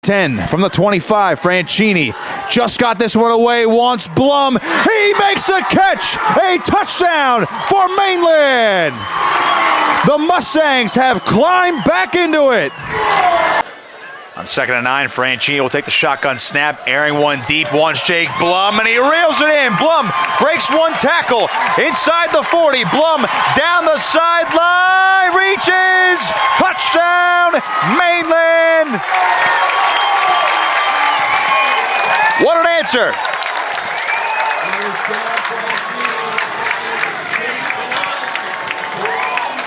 10 from the 25, Franchini just got this one away, wants Blum, he makes a catch, a touchdown for Mainland. The Mustangs have climbed back into it. On 2nd and 9, Franchini will take the shotgun snap, airing one deep, wants Jake Blum, and he reels it in. Blum breaks one tackle inside the 40. Blum down the sideline, reaches, touchdown, Mainland. What an answer.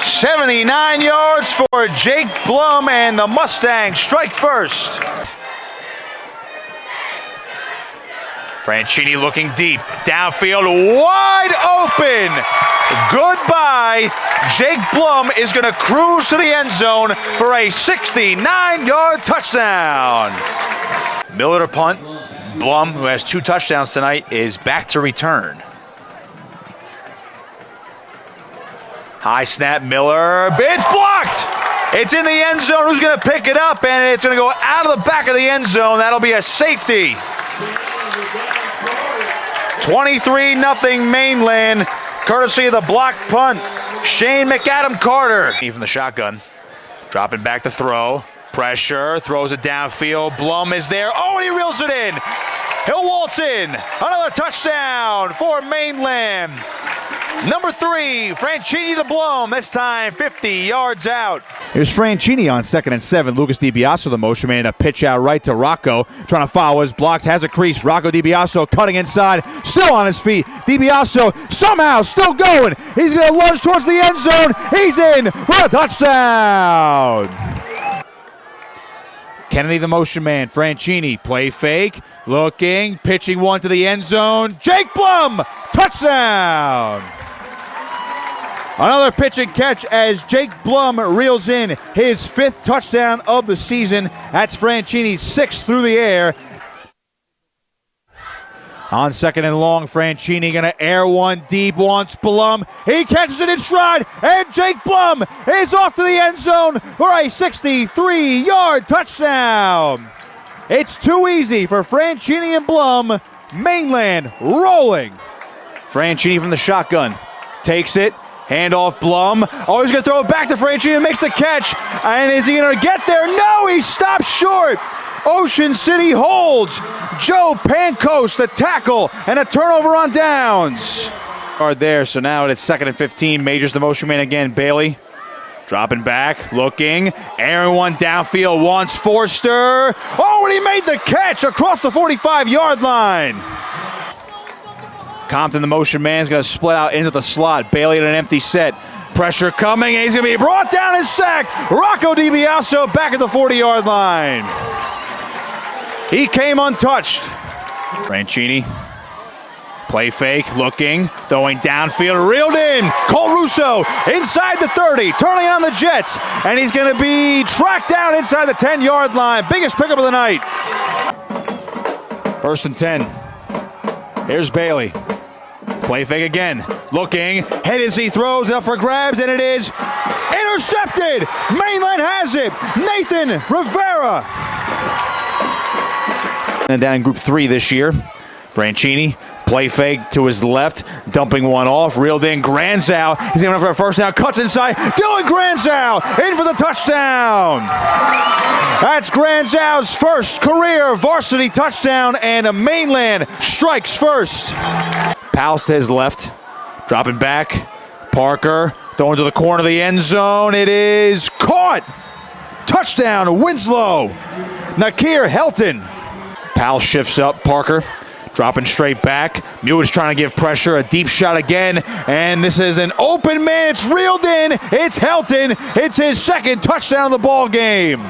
"79 yards for Jake Blum, and the Mustangs strike first." Franchini looking deep, downfield, wide open. Goodbye. Jake Blum is going to cruise to the end zone for a 69-yard touchdown. Miller to punt. Blum, who has 2 touchdowns tonight, is back to return. High snap, Miller, it's blocked! It's in the end zone, who's gonna pick it up, and it's gonna go out of the back of the end zone. That'll be a safety. 23-0 Mainland, courtesy of the block punt. Shane McAdam Carter. From the shotgun, dropping back to throw. Pressure, throws it downfield. Blum is there. Oh, and he reels it in. He'll waltz in. Another touchdown for Mainland. Number 3, Franchini to Blum. This time 50 yards out. Here's Franchini on 2nd and 7. Lucas DiBiaso, the motion man, a pitch out right to Rocco. Trying to follow his blocks, has a crease. Rocco DiBiaso cutting inside, still on his feet. DiBiaso somehow still going. He's going to lunge towards the end zone. He's in for a touchdown. Kennedy, the motion man. Franchini, play fake, looking, pitching one to the end zone. Jake Blum, touchdown! Another pitch and catch as Jake Blum reels in his 5th touchdown of the season. That's Franchini's 6th through the air. On 2nd and long, Franchini gonna air one deep, wants Blum. He catches it in stride, and Jake Blum is off to the end zone for a 63-yard touchdown. It's too easy for Franchini and Blum. Mainland rolling. Franchini from the shotgun, takes it, handoff Blum. Oh, he's gonna throw it back to Franchini and makes the catch. And is he gonna get there? No, he stops short. Ocean City holds. Joe Pancos, the tackle, and a turnover on downs. Are there, so now it's 2nd and 15. Majors the motion man again. Bailey dropping back, looking, airing one downfield, wants Forster. Oh, and he made the catch across the 45-yard line. Compton, the motion man, is going to split out into the slot. Bailey at an empty set. Pressure coming, and he's going to be brought down and sacked. Rocco DiBiaso back at the 40-yard line. He came untouched. Franchini, play fake, looking, throwing downfield, reeled in. Cole Russo inside the 30, turning on the Jets, and he's going to be tracked down inside the 10-yard line. Biggest pickup of the night. 1st and 10. Here's Bailey. Play fake again, looking, head as he throws, up for grabs, and it is intercepted. Mainland has it. Nathan Rivera. And down in Group 3 this year, Franchini, play fake to his left, dumping one off, reeled in Granzow. He's going for a first down, cuts inside. Dylan Granzow in for the touchdown. That's Granzow's first career varsity touchdown, and a Mainland strikes first. Powell to his left, dropping back. Parker throwing to the corner of the end zone. It is caught. Touchdown, Winslow. Nakir Helton. Powell shifts up, Parker dropping straight back. Mewis trying to give pressure, a deep shot again, and this is an open man. It's reeled in. It's Helton. It's his 2nd touchdown of the ball game.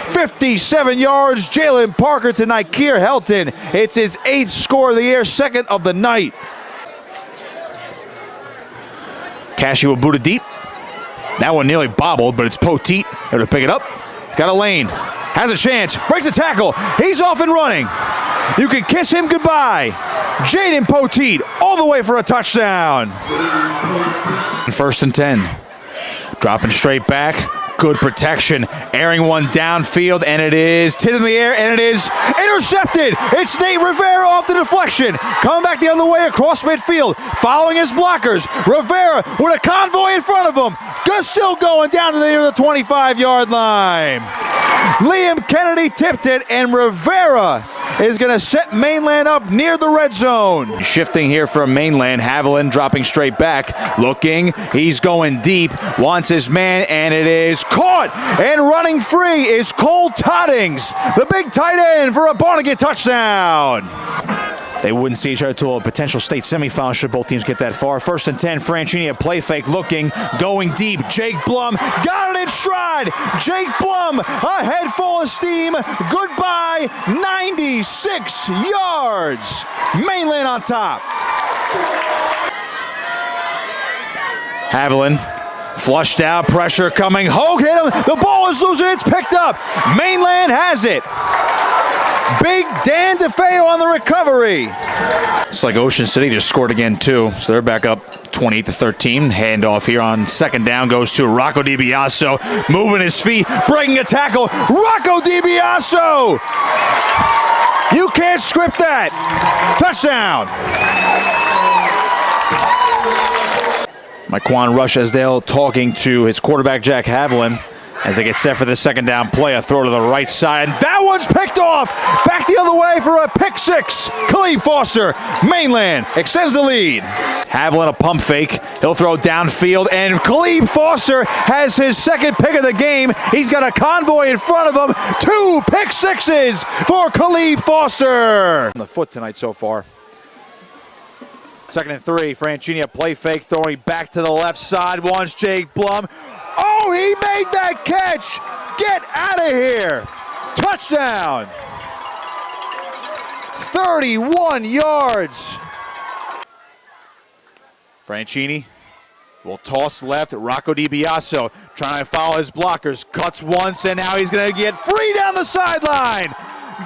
57 yards, Jalen Parker to Nakir Helton. It's his 8th score of the year, 2nd of the night. Cashy will boot it deep. That one nearly bobbled, but it's Poteet there to pick it up. He's got a lane. Has a chance, breaks a tackle, he's off and running. You can kiss him goodbye. Jaden Poteet all the way for a touchdown. 1st and 10. Dropping straight back, Good protection, airing one downfield, and it is tipped in the air, and it is intercepted. It's Nate Rivera off the deflection, coming back the other way across midfield, following his blockers. Rivera with a convoy in front of him, still going down to the 25-yard line. Liam Kennedy tipped it, and Rivera is going to set Mainland up near the red zone. Shifting here from Mainland, Haviland dropping straight back, looking, he's going deep, wants his man, and it is caught, and running free is Cole Toddings, the big tight end for a Barnegat touchdown. They wouldn't see each other until a potential state semifinal should both teams get that far. 1st and 10, Franchini, a play fake, looking, going deep. Jake Blum got it in stride. Jake Blum, a head full of steam. Goodbye, 96 yards. Mainland on top. Haviland flushed out, pressure coming. Hogue hit him. The ball is losing. It's picked up. Mainland has it. Big Dan DeFeo on the recovery. It's like Ocean City just scored again too, so they're back up 28-13. Handoff here on 2nd down goes to Rocco DiBiaso, moving his feet, breaking a tackle. Rocco DiBiaso! You can't script that. Touchdown. Myquan Rushesdale talking to his quarterback Jack Haviland as they get set for the 2nd down play. A throw to the right side. That one's picked off. Back the other way for a pick 6. Khalib Foster, Mainland, extends the lead. Haviland a pump fake. He'll throw downfield, and Khalib Foster has his 2nd pick of the game. He's got a convoy in front of him. 2 pick 6s for Khalib Foster. On the foot tonight so far. 2nd and 3. Franchini a play fake, throwing back to the left side. Wants Jake Blum. Oh, he made that catch! Get out of here! Touchdown! 31 yards. Franchini will toss left. Rocco DiBiaso trying to follow his blockers. Cuts once, and now he's going to get free down the sideline.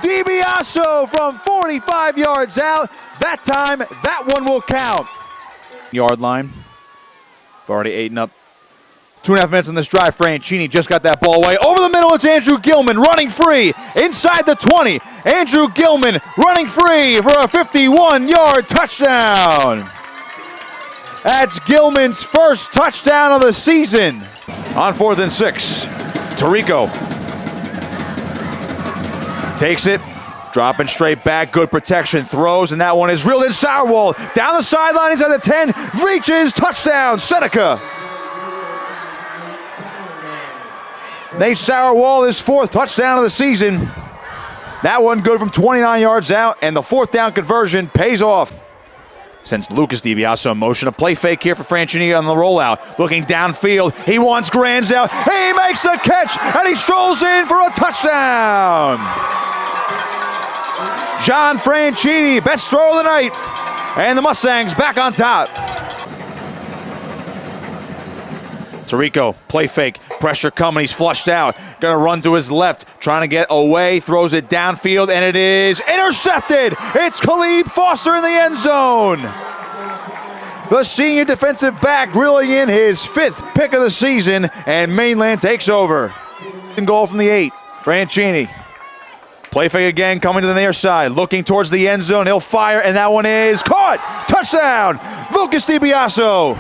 DiBiaso from 45 yards out. That time, that one will count. Yard line. We've already eaten up 2.5 minutes on this drive. Franchini just got that ball away. Over the middle, it's Andrew Gilman running free inside the 20. Andrew Gilman running free for a 51-yard touchdown. That's Gilman's first touchdown of the season. On 4th and 6, Tarico takes it, dropping straight back, good protection, throws, and that one is reeled in. Sauerwald down the sideline inside the 10, reaches, touchdown, Seneca. Nate Sauerwald, his 4th touchdown of the season. That one good from 29 yards out, and the 4th down conversion pays off. Sends Lucas DiBiaso in motion. A play fake here for Franchini on the rollout. Looking downfield. He wants Grands out. He makes a catch, and he strolls in for a touchdown. John Franchini, best throw of the night. And the Mustangs back on top. Tarico, play fake, pressure coming, he's flushed out. Gonna run to his left, trying to get away, throws it downfield, and it is intercepted! It's Khalib Foster in the end zone! The senior defensive back reeling in his 5th pick of the season, and Mainland takes over. Goal from the 8, Franchini. Play fake again, coming to the near side, looking towards the end zone, he'll fire, and that one is caught! Touchdown! Lucas DiBiaso!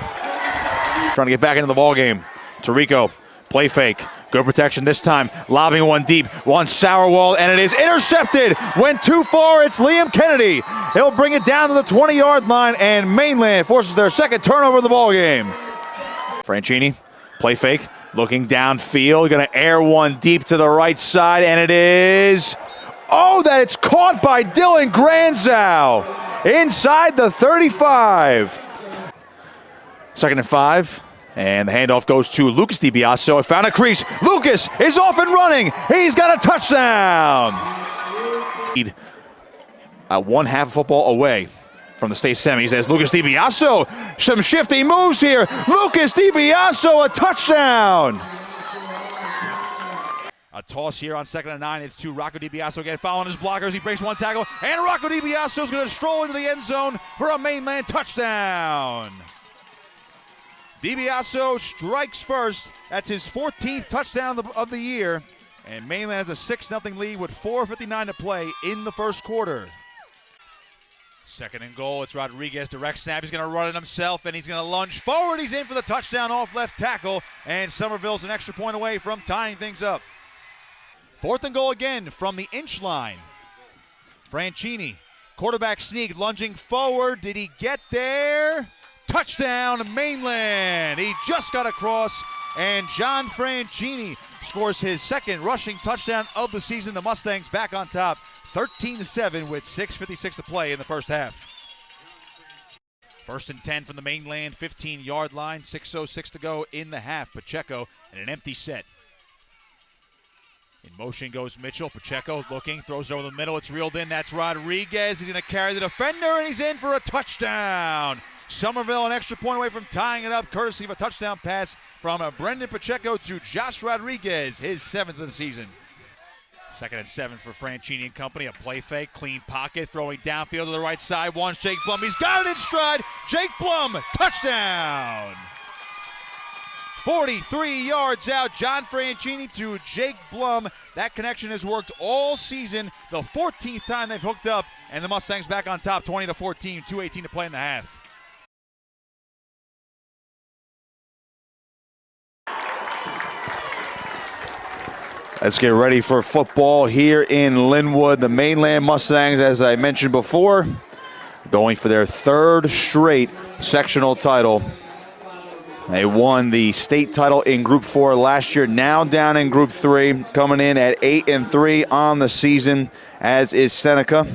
Trying to get back into the ball game. Tarico, play fake. Good protection this time. Lobbing one deep. One Sauerwald, and it is intercepted. Went too far. It's Liam Kennedy. He'll bring it down to the 20-yard line, and Mainland forces their 2nd turnover of the ball game. Franchini, play fake. Looking downfield. Going to air one deep to the right side, and it is... Oh, that it's caught by Dylan Granzow inside the 35. 2nd and 5, and the handoff goes to Lucas DiBiaso. It found a crease. Lucas is off and running. He's got a touchdown. 1/2 football away from the state semis as Lucas DiBiaso. Some shifty moves here. Lucas DiBiaso, a touchdown. A toss here on 2nd and 9. It's to Rocco DiBiaso again, following his blockers. He breaks one tackle, and Rocco DiBiaso is going to stroll into the end zone for a Mainland touchdown. DiBiase strikes first. That's his 14th touchdown of the year. And Mainland has a 6-0 lead with 4:59 to play in the first quarter. Second and goal. It's Rodriguez. Direct snap. He's going to run it himself, and he's going to lunge forward. He's in for the touchdown off left tackle. And Somerville's an extra point away from tying things up. Fourth and goal again from the inch line. Franchini. Quarterback sneak. Lunging forward. Did he get there? Touchdown, Mainland. He just got across, and John Franchini scores his second rushing touchdown of the season. The Mustangs back on top, 13-7 with 6:56 to play in the first half. First and 10 from the Mainland 15-yard line, 6:06 to go in the half. Pacheco in an empty set. In motion goes Mitchell. Pacheco looking, throws it over the middle. It's reeled in. That's Rodriguez. He's going to carry the defender, and he's in for a touchdown. Somerville an extra point away from tying it up, courtesy of a touchdown pass from Brendan Pacheco to Josh Rodriguez, his 7th of the season. Second and 7 for Franchini and company. A play fake, clean pocket, throwing downfield to the right side. Wants Jake Blum. He's got it in stride. Jake Blum, touchdown. 43 yards out, John Franchini to Jake Blum. That connection has worked all season. The 14th time they've hooked up, and the Mustangs back on top, 20-14, 2:18 to play in the half. Let's get ready for football here in Linwood. The Mainland Mustangs, as I mentioned before, going for their 3rd straight sectional title. They won the state title in Group 4 last year, now down in Group 3, coming in at 8-3 on the season, as is Seneca.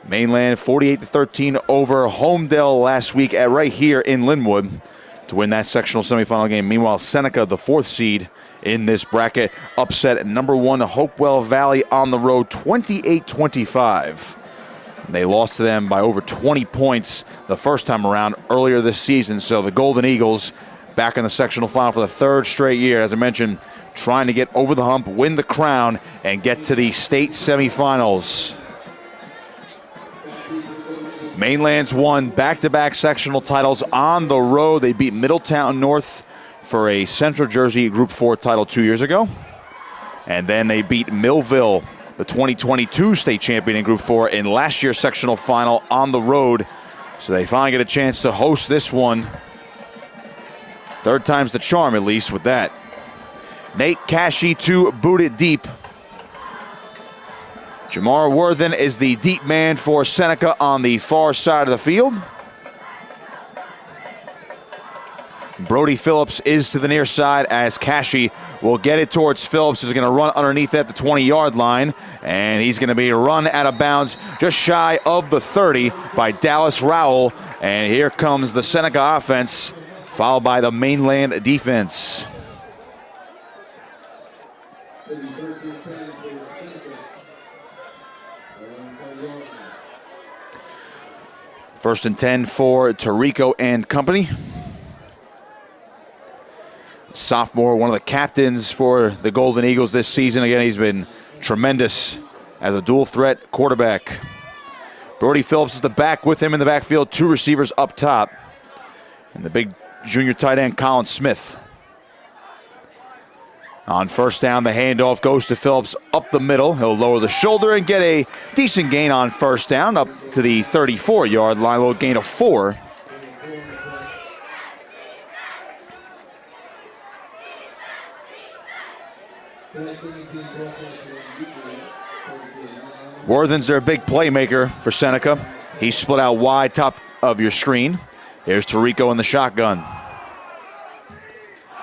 Mainland 48-13 over Homedale last week right here in Linwood to win that sectional semifinal game. Meanwhile, Seneca, the 4th seed in this bracket, upset number 1 Hopewell Valley on the road 28-25. They lost to them by over 20 points the first time around earlier this season. So the Golden Eagles back in the sectional final for the 3rd straight year. As I mentioned, trying to get over the hump, win the crown, and get to the state semifinals. Mainland's won back-to-back sectional titles on the road. They beat Middletown North for a Central Jersey Group 4 title 2 years ago. And then they beat Millville, the 2022 state champion in Group 4, in last year's sectional final on the road. So they finally get a chance to host this one. 3rd time's the charm, at least, with that. Nate Cashy to boot it deep. Jamar Worthen is the deep man for Seneca on the far side of the field. Brody Phillips is to the near side as Cashy will get it towards Phillips, who's going to run underneath at the 20-yard line. And he's going to be run out of bounds just shy of the 30 by Dallas Rowell. And here comes the Seneca offense, followed by the Mainland defense. First and 10 for Tarico and company. Sophomore, one of the captains for the Golden Eagles this season. Again, he's been tremendous as a dual threat quarterback. Brody Phillips is the back with him in the backfield. 2 receivers up top. And the big junior tight end, Colin Smith. On first down, the handoff goes to Phillips up the middle. He'll lower the shoulder and get a decent gain on first down up to the 34-yard line. A little gain of 4. Worthen's their big playmaker for Seneca. He's split out wide top of your screen. Here's Tarico in the shotgun.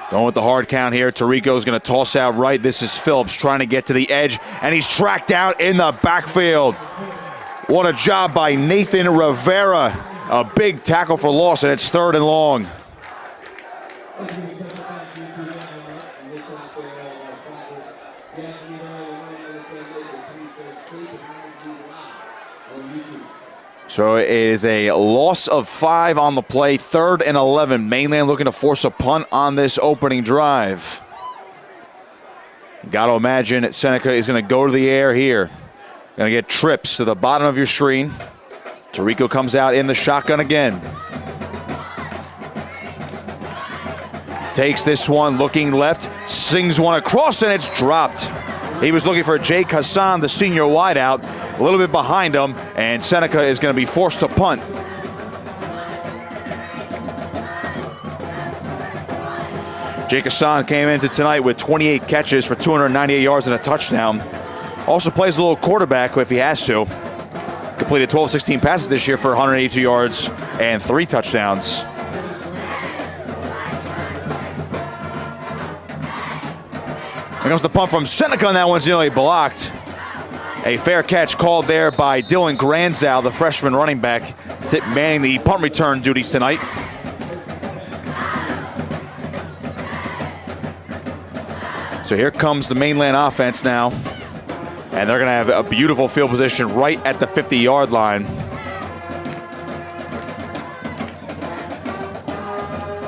Going with the hard count here. Tarico's going to toss out right. This is Phillips trying to get to the edge, and he's tracked out in the backfield. What a job by Nathan Rivera. A big tackle for loss, and it's 3rd and long. So it is a loss of 5 on the play, 3rd and 11. Mainland looking to force a punt on this opening drive. Got to imagine Seneca is going to go to the air here. Going to get trips to the bottom of your screen. Tarico comes out in the shotgun again. takes this one, looking left, sings one across, and it's dropped. He was looking for Jake Hassan, the senior wideout, a little bit behind him, and Seneca is going to be forced to punt. Jake Hassan came into tonight with 28 catches for 298 yards and a touchdown. Also plays a little quarterback if he has to. Completed 12-16 passes this year for 182 yards and 3 touchdowns. Here comes the punt from Seneca, and that one's nearly blocked. A fair catch called there by Dylan Granzow, the freshman running back, manning the punt return duties tonight. So here comes the mainland offense now. And they're going to have a beautiful field position right at the 50-yard line.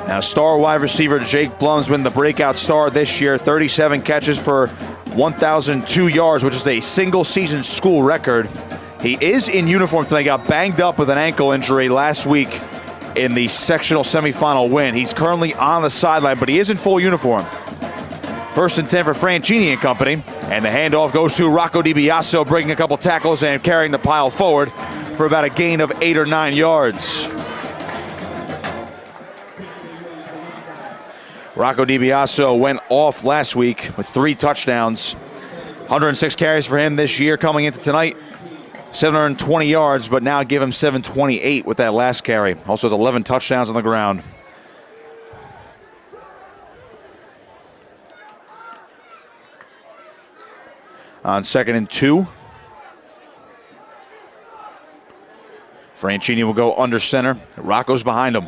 Now, star wide receiver Jake Blum's been the breakout star this year. 37 catches for 1,002 yards, which is a single-season school record. He is in uniform tonight. Got banged up with an ankle injury last week in the sectional semifinal win. He's currently on the sideline, but he is in full uniform. 1st and 10 for Franchini and company. And the handoff goes to Rocco DiBiaso, breaking a couple tackles and carrying the pile forward for about a gain of 8 or 9 yards. Rocco DiBiaso went off last week with 3 touchdowns. 106 carries for him this year coming into tonight. 720 yards, but now give him 728 with that last carry. Also has 11 touchdowns on the ground. On 2nd and 2. Franchini will go under center. Rocco's behind him.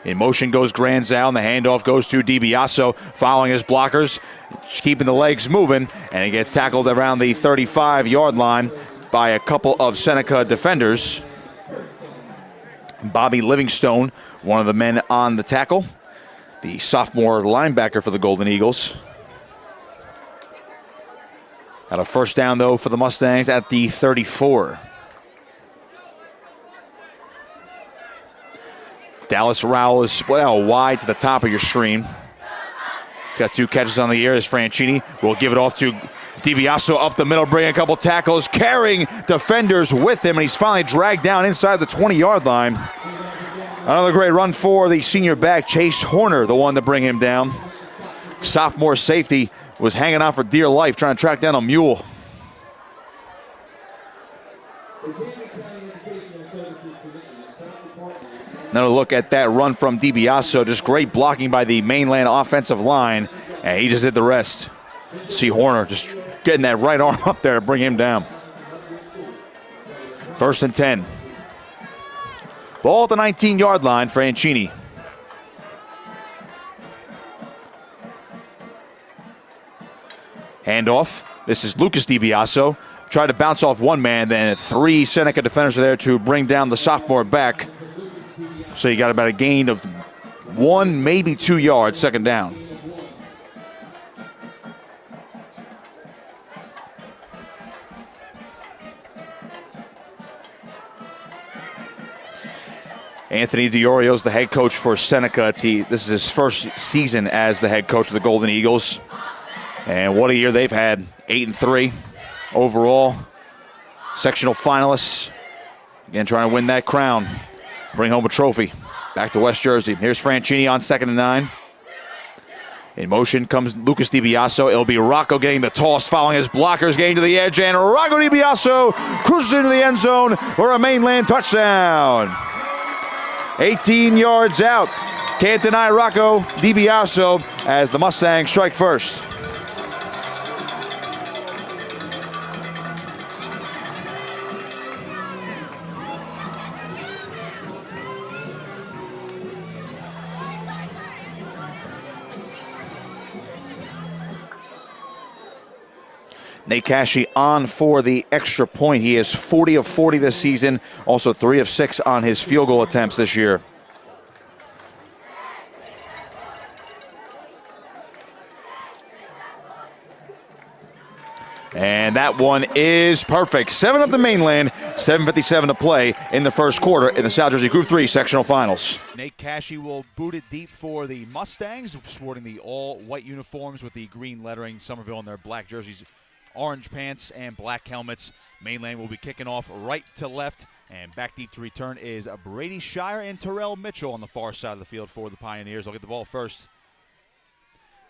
In motion goes Granzow, and the handoff goes to DiBiaso, following his blockers, keeping the legs moving, and he gets tackled around the 35-yard line by a couple of Seneca defenders. Bobby Livingstone, one of the men on the tackle, the sophomore linebacker for the Golden Eagles. Got a first down, though, for the Mustangs at the 34. Dallas Rowell is split out wide to the top of your screen. He's got 2 catches on the year as Franchini will give it off to DiBiaso up the middle, bringing a couple tackles, carrying defenders with him, and he's finally dragged down inside the 20-yard line. Another great run for the senior back, Chase Horner, the one to bring him down. Sophomore safety was hanging on for dear life, trying to track down a mule. Another look at that run from DiBiaso. Just great blocking by the mainland offensive line, and he just did the rest. See Horner just getting that right arm up there to bring him down. 1st and 10. Ball at the 19-yard line, Franchini. Handoff. This is Lucas DiBiaso. Tried to bounce off one man, then 3 Seneca defenders are there to bring down the sophomore back. So you got about a gain of 1, maybe 2 yards, 2nd down. Anthony DiOrio is the head coach for Seneca. This is his first season as the head coach of the Golden Eagles. And what a year they've had. 8-3 overall. Sectional finalists. Again, trying to win that crown. Bring home a trophy. Back to West Jersey. Here's Franchini on 2nd and 9. In motion comes Lucas DiBiaso. It'll be Rocco getting the toss, following his blockers, getting to the edge, and Rocco DiBiaso cruises into the end zone for a mainland touchdown. 18 yards out. Can't deny Rocco DiBiaso as the Mustangs strike first. Nate Cashy on for the extra point. He is 40 of 40 this season. Also 3 of 6 on his field goal attempts this year. And that one is perfect. 7 up the mainland, 7:57 to play in the first quarter in the South Jersey Group 3 sectional finals. Nate Cashy will boot it deep for the Mustangs, sporting the all-white uniforms with the green lettering. Somerville in their black jerseys, orange pants, and black helmets. Mainland will be kicking off right to left. And back deep to return is Brady Shire and Terrell Mitchell on the far side of the field for the Pioneers. I'll get the ball first.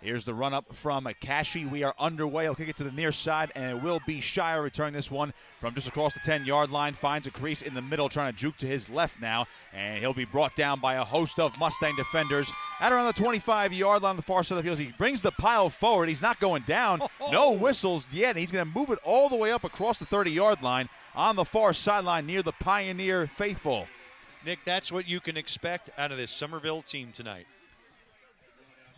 Here's the run-up from Cashy. We are underway. I'll kick it to the near side, and it will be Shire returning this one from just across the 10-yard line. Finds a crease in the middle, trying to juke to his left now, and he'll be brought down by a host of Mustang defenders at around the 25-yard line on the far side of the field. He brings the pile forward. He's not going down. No whistles yet, and he's going to move it all the way up across the 30-yard line on the far sideline near the Pioneer faithful. Nick, that's what you can expect out of this Somerville team tonight.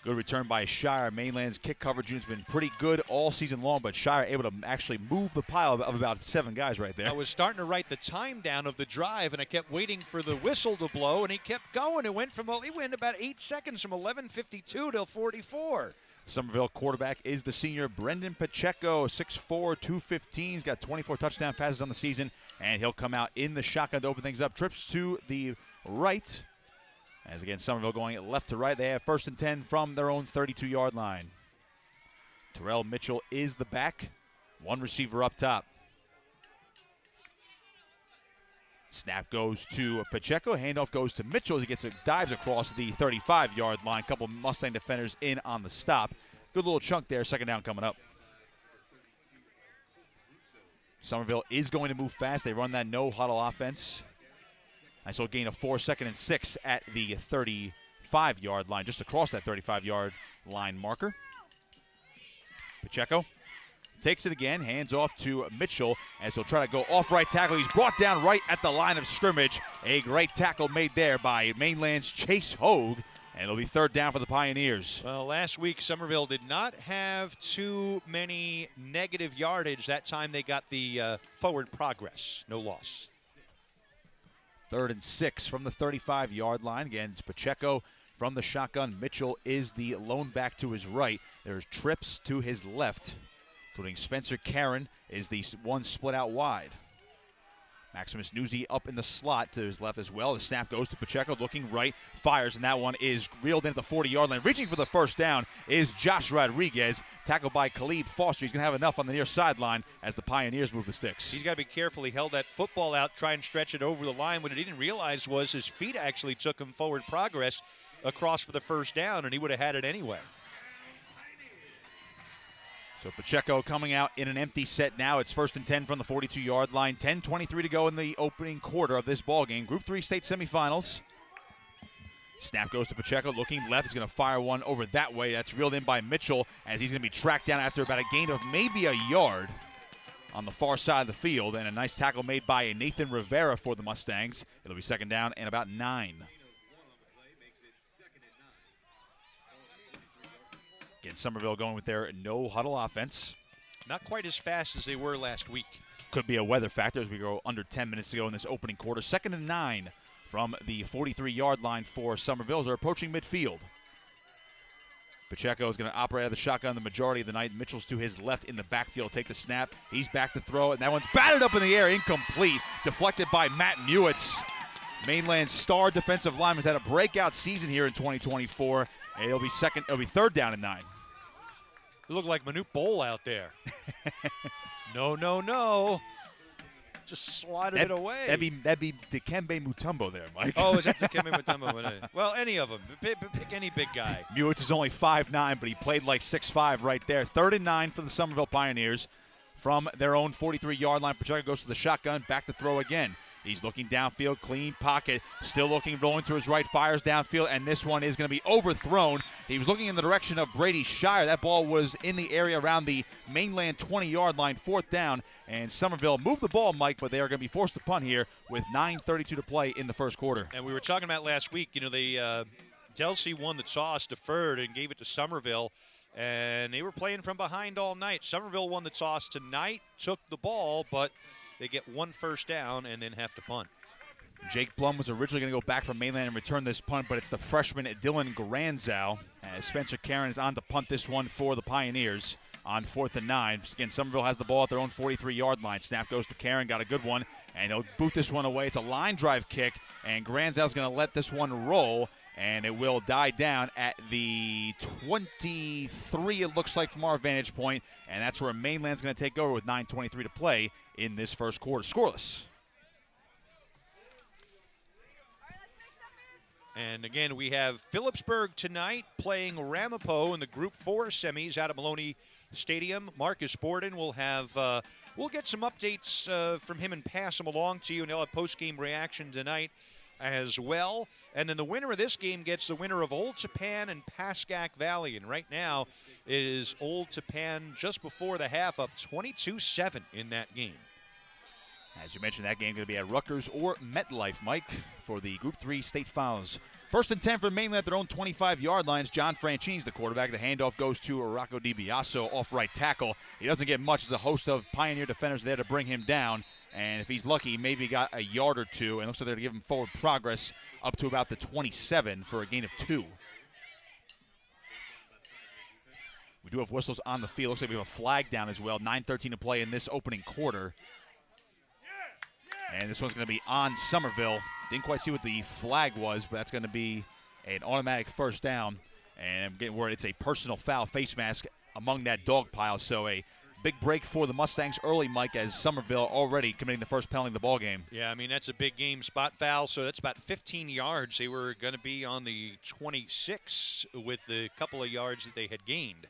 Good return by Shire. Mainland's kick coverage unit's been pretty good all season long, but Shire able to actually move the pile of about 7 guys right there. I was starting to write the time down of the drive, and I kept waiting for the whistle to blow, and he kept going. He went about 8 seconds from 11:52 till 44. Somerville quarterback is the senior Brendan Pacheco, 6'4", 215. He's got 24 touchdown passes on the season, and he'll come out in the shotgun to open things up. Trips to the right. As again, Somerville going left to right. They have 1st and 10 from their own 32-yard line. Terrell Mitchell is the back. 1 receiver up top. Snap goes to Pacheco. Handoff goes to Mitchell as he dives across the 35-yard line. A couple Mustang defenders in on the stop. Good little chunk there. 2nd down coming up. Somerville is going to move fast. They run that no-huddle offense. Nice little gain of 4, 2nd and 6 at the 35-yard line, just across that 35-yard line marker. Pacheco takes it again, hands off to Mitchell as he'll try to go off right tackle. He's brought down right at the line of scrimmage. A great tackle made there by Mainland's Chase Hogue, and it'll be 3rd down for the Pioneers. Well, last week Somerville did not have too many negative yardage. That time they got the forward progress, no loss. 3rd and 6 from the 35-yard line. Again, it's Pacheco from the shotgun. Mitchell is the lone back to his right. There's trips to his left, including Spencer Karen is the one split out wide. Maximus Newsy up in the slot to his left as well. The snap goes to Pacheco, looking right, fires, and that one is reeled in at the 40-yard line. Reaching for the 1st down is Josh Rodriguez, tackled by Khalib Foster. He's going to have enough on the near sideline as the Pioneers move the sticks. He's got to be careful. He held that football out, try and stretch it over the line. What he didn't realize was his feet actually took him forward progress across for the 1st down, and he would have had it anyway. So Pacheco coming out in an empty set now. It's 1st and 10 from the 42-yard line. 10:23 to go in the opening quarter of this ballgame. Group 3 state semifinals. Snap goes to Pacheco, looking left. He's going to fire one over that way. That's reeled in by Mitchell as he's going to be tracked down after about a gain of maybe a yard on the far side of the field. And a nice tackle made by Nathan Rivera for the Mustangs. It'll be 2nd down and about 9. Again, Somerville going with their no-huddle offense. Not quite as fast as they were last week. Could be a weather factor as we go under 10 minutes to go in this opening quarter. 2nd and 9 from the 43-yard line for Somerville. They're approaching midfield. Pacheco is going to operate out of the shotgun the majority of the night. Mitchell's to his left in the backfield. Take the snap. He's back to throw, and that one's batted up in the air. Incomplete. Deflected by Matt Mewitz. Mainland's star defensive lineman has had a breakout season here in 2024. And it'll be 3rd down and 9. You look like Manute Bowl out there. No. Just swatted it away. That'd be Dikembe Mutombo there, Mike. Oh, is that Dikembe Mutombo? Well, any of them. Pick any big guy. Mewitz is only 5'9", but he played like 6'5" right there. 3rd and 9 for the Somerville Pioneers. From their own 43-yard line, Pacheco goes to the shotgun, back to throw again. He's looking downfield, clean pocket, still looking, rolling to his right, fires downfield, and this one is going to be overthrown. He was looking in the direction of Brady Shire. That ball was in the area around the Mainland 20-yard line, 4th down, and Somerville moved the ball, Mike, but they are going to be forced to punt here with 9:32 to play in the 1st quarter. And we were talking about last week, Delsey won the toss, deferred, and gave it to Somerville. And they were playing from behind all night. Somerville won the toss tonight, took the ball, but they get 1 first down and then have to punt. Jake Blum was originally going to go back from Mainland and return this punt, but it's the freshman Dylan Granzow as Spencer Karen is on to punt this one for the Pioneers. on 4th and 9. Again, Somerville has the ball at their own 43-yard line. Snap goes to Karen, got a good one, and he'll boot this one away. It's a line drive kick, and Granzau's going to let this one roll, and it will die down at the 23, it looks like, from our vantage point, and that's where Mainland's going to take over with 9:23 to play in this first quarter. Scoreless. And again, we have Phillipsburg tonight playing Ramapo in the Group 4 semis out at Maloney Stadium. Marcus Borden will have, we'll get some updates from him and pass them along to you, and he'll have post-game reaction tonight as well. And then the winner of this game gets the winner of Old Tappan and Pascack Valley. And right now is Old Tappan just before the half up 22-7 in that game. As you mentioned, that game going to be at Rutgers or MetLife, Mike, for the Group 3 state finals. 1st and 10 for Mainland at their own 25-yard lines. John Franchini's the quarterback. The handoff goes to Rocco DiBiaso off right tackle. He doesn't get much as a host of Pioneer defenders there to bring him down. And if he's lucky, he maybe got a yard or two. And it looks like they're going to give him forward progress up to about the 27 for a gain of 2. We do have whistles on the field. Looks like we have a flag down as well. 9:13 to play in this opening quarter. And this one's going to be on Somerville. Didn't quite see what the flag was, but that's going to be an automatic first down. And I'm getting worried it's a personal foul, face mask among that dog pile. So a big break for the Mustangs early, Mike, as Somerville already committing the first penalty of the ball game. Yeah, I mean, that's a big game spot foul, so that's about 15 yards. They were going to be on the 26 with the couple of yards that they had gained.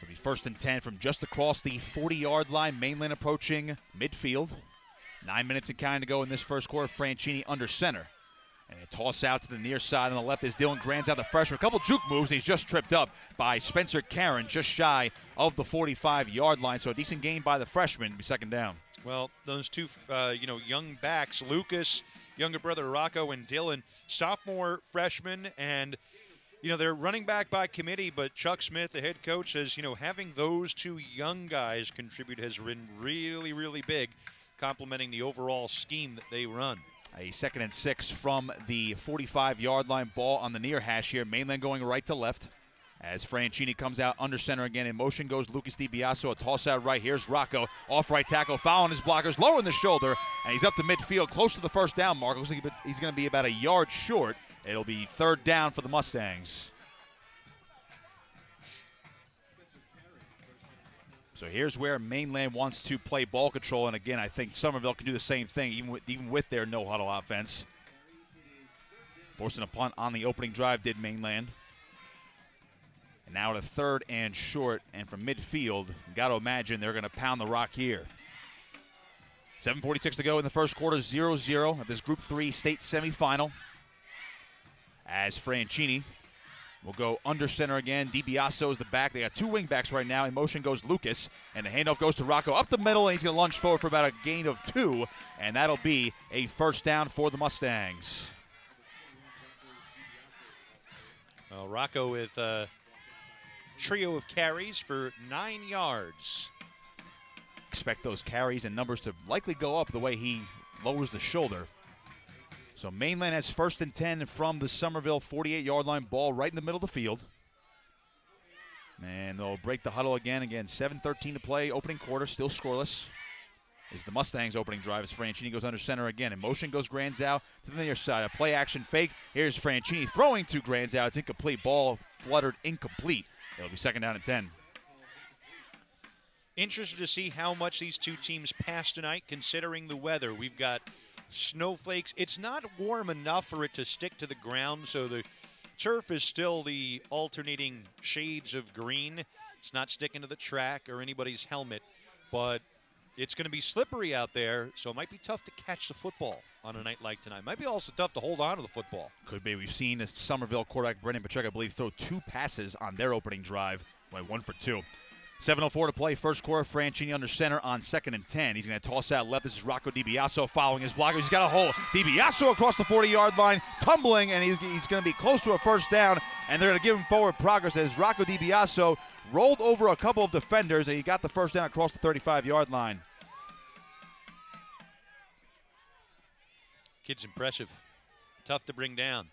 It'll be 1st and 10 from just across the 40-yard line. Mainland approaching midfield. 9 minutes and counting to go in this first quarter. Franchini under center. And a toss out to the near side on the left is Dylan Granzow, the freshman. A couple juke moves. He's just tripped up by Spencer Karen, just shy of the 45-yard line. So a decent gain by the freshman. Be 2nd down. Well, those two, young backs, Lucas, younger brother Rocco, and Dylan, sophomore, freshman, and they're running back by committee, but Chuck Smith, the head coach, says, having those two young guys contribute has been really, really big, complementing the overall scheme that they run. A 2nd and 6 from the 45-yard line. Ball on the near hash here. Mainland going right to left. As Franchini comes out under center again. In motion goes Lucas DiBiaso. A toss out right. Here's Rocco. Off right tackle. Foul his blockers. Lowering the shoulder. And he's up to midfield. Close to the first down mark. Looks like he's going to be about a yard short. It'll be 3rd down for the Mustangs. So here's where Mainland wants to play ball control, and again, I think Somerville can do the same thing, even with their no-huddle offense. Forcing a punt on the opening drive did Mainland. And now at a 3rd and short, and from midfield, got to imagine they're going to pound the rock here. 7:46 to go in the first quarter, 0-0 of this Group 3 state semifinal. As Franchini will go under center again. DiBiaso is the back. They got 2 wing backs right now. In motion goes Lucas, and the handoff goes to Rocco up the middle, and he's going to lunge forward for about a gain of 2, and that'll be a first down for the Mustangs. Well, Rocco with a trio of carries for 9 yards. Expect those carries and numbers to likely go up the way he lowers the shoulder. So Mainland has 1st and 10 from the Somerville 48-yard line. Ball right in the middle of the field. And they'll break the huddle again. 7:13 to play. Opening quarter, still scoreless. Is the Mustangs' opening drive as Franchini goes under center again. In motion goes Granzow to the near side. A play action fake. Here's Franchini throwing to Granzow. It's incomplete. Ball fluttered incomplete. It'll be 2nd down and 10. Interested to see how much these two teams pass tonight, considering the weather. We've got snowflakes. It's not warm enough for it to stick to the ground, so the turf is still the alternating shades of green. It's not sticking to the track or anybody's helmet, but it's going to be slippery out there, so it might be tough to catch the football on a night like tonight. Might be also tough to hold on to the football. Could be. We've seen Somerville quarterback Brendan Pacheco, I believe, throw 2 passes on their opening drive. Went 1 for 2. 7:04 to play, first quarter. Franchini under center on 2nd and 10. He's going to toss out left. This is Rocco DiBiaso following his blocker. He's got a hole. DiBiaso across the 40-yard line, tumbling, and he's going to be close to a first down, and they're going to give him forward progress as Rocco DiBiaso rolled over a couple of defenders, and he got the first down across the 35-yard line. Kid's impressive. Tough to bring down.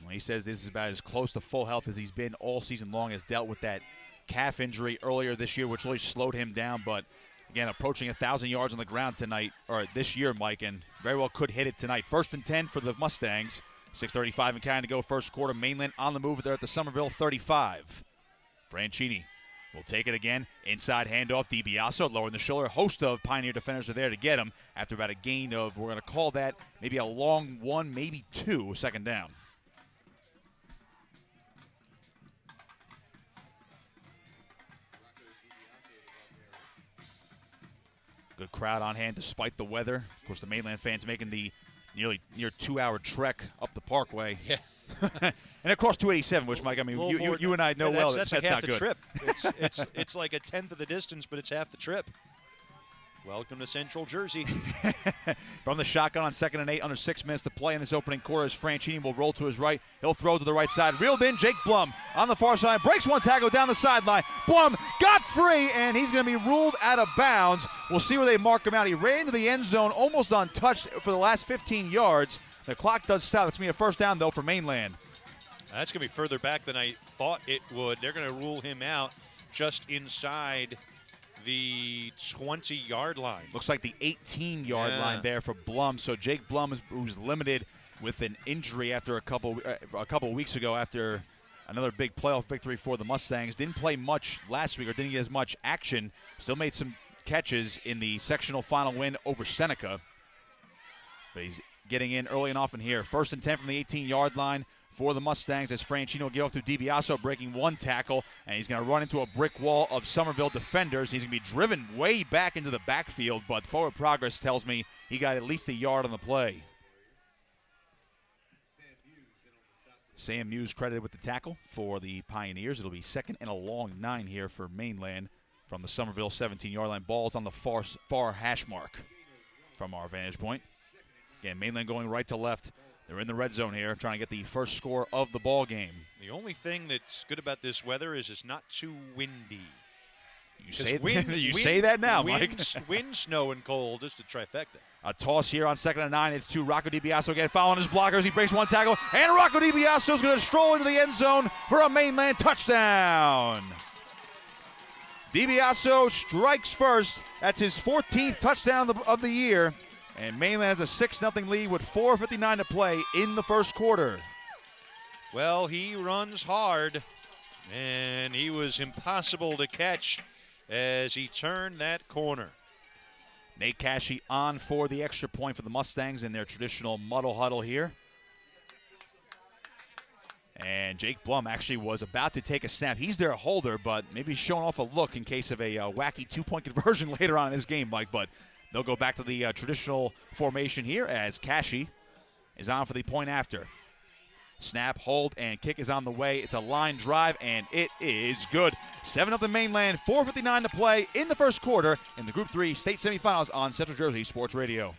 When he says this is about as close to full health as he's been all season long, has dealt with that calf injury earlier this year, which really slowed him down. But again, approaching 1,000 yards on the ground tonight, or this year, Mike, and very well could hit it tonight. 1st and 10 for the Mustangs. 6:35 and counting to go first quarter. Mainland on the move there at the Somerville 35. Franchini will take it again. Inside handoff. DiBiaso lowering the shoulder. A host of Pioneer defenders are there to get him after about a gain of, we're going to call that maybe a long 1, maybe 2, second down. Good crowd on hand despite the weather. Of course, the Mainland fans making the near 2-hour trek up the Parkway. Yeah. And across 287, which, Mike, I mean, you and I know well that's that's like not half the good. Trip. It's like a tenth of the distance, but it's half the trip. Welcome to Central Jersey. From the shotgun on 2nd and 8, under 6 minutes to play in this opening quarter, as Franchini will roll to his right. He'll throw to the right side. Reeled in, Jake Blum on the far side. Breaks one tackle down the sideline. Blum got free, and he's going to be ruled out of bounds. We'll see where they mark him out. He ran into the end zone almost untouched for the last 15 yards. The clock does stop. That's going to be a first down, though, for Mainland. That's going to be further back than I thought it would. They're going to rule him out just inside the 20-yard line. Looks like the 18-yard line there for Blum. So Jake Blum, who's limited with an injury after a couple weeks ago after another big playoff victory for the Mustangs. Didn't play much last week or didn't get as much action. Still made some catches in the sectional final win over Seneca. But he's getting in early and often here. 1st and 10 from the 18-yard line for the Mustangs as Franchino will get off to DiBiaso, breaking one tackle, and he's going to run into a brick wall of Somerville defenders. He's going to be driven way back into the backfield, but forward progress tells me he got at least a yard on the play. Sam Muse credited with the tackle for the Pioneers. It'll be 2nd and a long 9 here for Mainland from the Somerville 17-yard line. Ball's on the far hash mark from our vantage point. Again, Mainland going right to left. They're in the red zone here, trying to get the first score of the ball game. The only thing that's good about this weather is it's not too windy. You say that now, Mike. Wind, snow, and cold. Just a trifecta. A toss here on 2nd and 9. It's to Rocco DiBiaso again, following his blockers. He breaks one tackle, and Rocco DiBiaso is going to stroll into the end zone for a Mainland touchdown. DiBiaso strikes first. That's his 14th touchdown of the year. And Mainland has a 6-0 lead with 4:59 to play in the first quarter. Well, he runs hard, and he was impossible to catch as he turned that corner. Nate Cashy on for the extra point for the Mustangs in their traditional muddle huddle here. And Jake Blum actually was about to take a snap. He's their holder, but maybe showing off a look in case of a wacky 2-point conversion later on in this game, Mike. But they'll go back to the traditional formation here as Cashy is on for the point after. Snap, hold, and kick is on the way. It's a line drive, and it is good. 7-0 Mainland, 4:59 to play in the first quarter in the Group 3 state semifinals on Central Jersey Sports Radio.